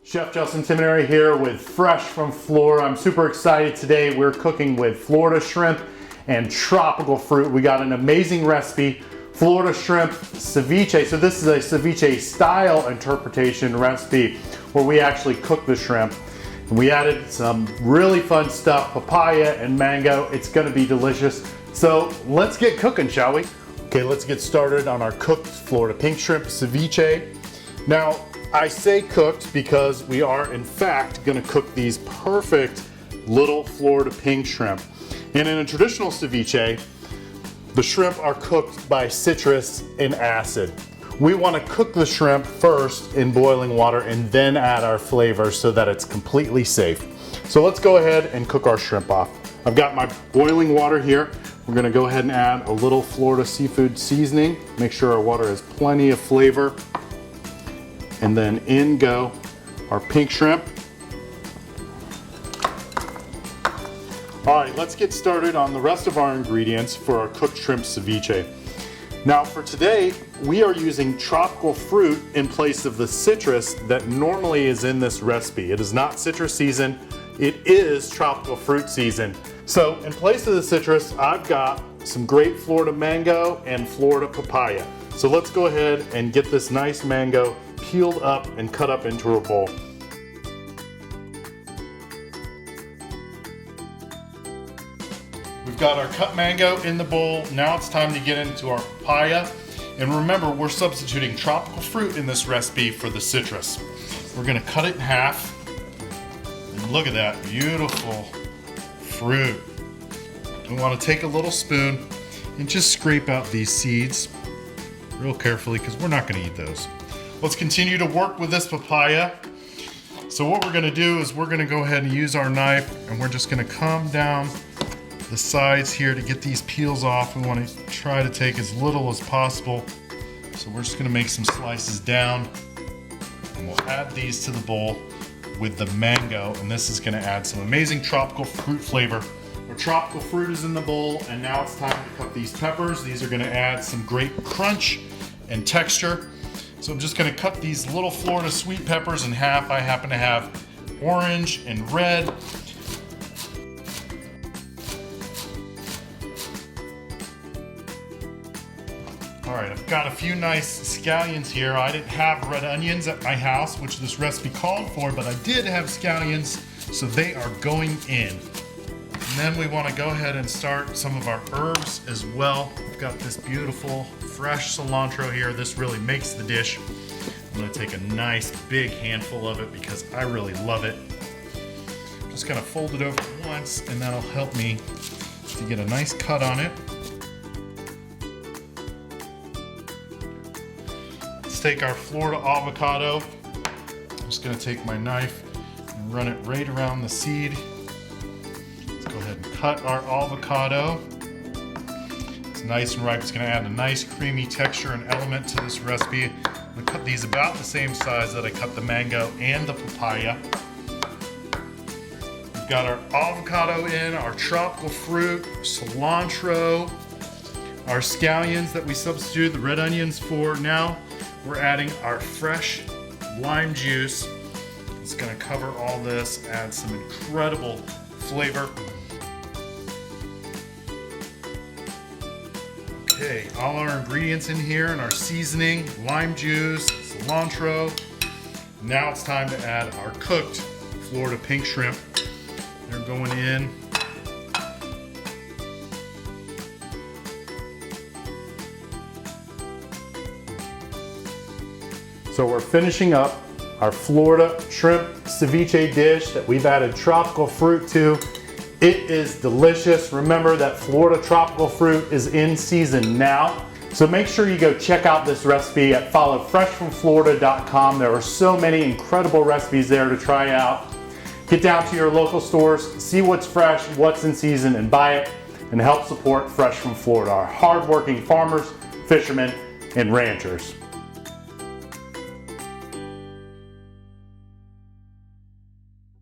Chef Justin Timoneri here with Fresh from Florida. I'm super excited today. We're cooking with Florida shrimp and tropical fruit. We got an amazing recipe, Florida shrimp ceviche. So this is a ceviche style interpretation recipe where we actually cook the shrimp. And we added some really fun stuff, papaya and mango. It's gonna be delicious. So let's get cooking, shall we? Okay, let's get started on our cooked Florida pink shrimp ceviche. Now, I say cooked because we are in fact gonna cook these perfect little Florida pink shrimp. And in a traditional ceviche, the shrimp are cooked by citrus and acid. We wanna cook the shrimp first in boiling water and then add our flavors so that it's completely safe. So let's go ahead and cook our shrimp off. I've got my boiling water here. We're gonna go ahead and add a little Florida seafood seasoning. Make sure our water has plenty of flavor. And then in go our pink shrimp. All right, let's get started on the rest of our ingredients for our cooked shrimp ceviche. Now for today, we are using tropical fruit in place of the citrus that normally is in this recipe. It is not citrus season, it is tropical fruit season. So in place of the citrus, I've got some great Florida mango and Florida papaya. So let's go ahead and get this nice mango peeled up and cut up into a bowl. We've got our cut mango in the bowl. Now it's time to get into our papaya. And remember, we're substituting tropical fruit in this recipe for the citrus. We're gonna cut it in half. And look at that beautiful fruit. We wanna take a little spoon and just scrape out these seeds real carefully because we're not gonna eat those. Let's continue to work with this papaya. So what we're gonna do is we're gonna go ahead and use our knife and we're just gonna come down the sides here to get these peels off. We wanna try to take as little as possible. So we're just gonna make some slices down and we'll add these to the bowl with the mango, and this is gonna add some amazing tropical fruit flavor. Our tropical fruit is in the bowl, and now it's time to cut these peppers. These are gonna add some great crunch and texture. So I'm just gonna cut these little Florida sweet peppers in half. I happen to have orange and red. All right, I've got a few nice scallions here. I didn't have red onions at my house, which this recipe called for, but I did have scallions, so they are going in. And then we wanna go ahead and start some of our herbs as well. We've got this beautiful fresh cilantro here. This really makes the dish. I'm gonna take a nice big handful of it because I really love it. I'm just gonna fold it over once and that'll help me to get a nice cut on it. Let's take our Florida avocado. I'm just gonna take my knife and run it right around the seed. Go ahead and cut our avocado. It's nice and ripe. It's going to add a nice creamy texture and element to this recipe. I'm going to cut these about the same size that I cut the mango and the papaya. We've got our avocado in, our tropical fruit, cilantro, our scallions that we substituted the red onions for. Now we're adding our fresh lime juice. It's going to cover all this, add some incredible flavor. Okay, all our ingredients in here and our seasoning, lime juice, cilantro. Now it's time to add our cooked Florida pink shrimp. They're going in. So we're finishing up our Florida shrimp ceviche dish that we've added tropical fruit to. It is delicious. Remember that Florida tropical fruit is in season now. So make sure you go check out this recipe at followfreshfromflorida.com. There are so many incredible recipes there to try out. Get down to your local stores, see what's fresh, what's in season, and buy it, and help support Fresh from Florida, our hardworking farmers, fishermen, and ranchers.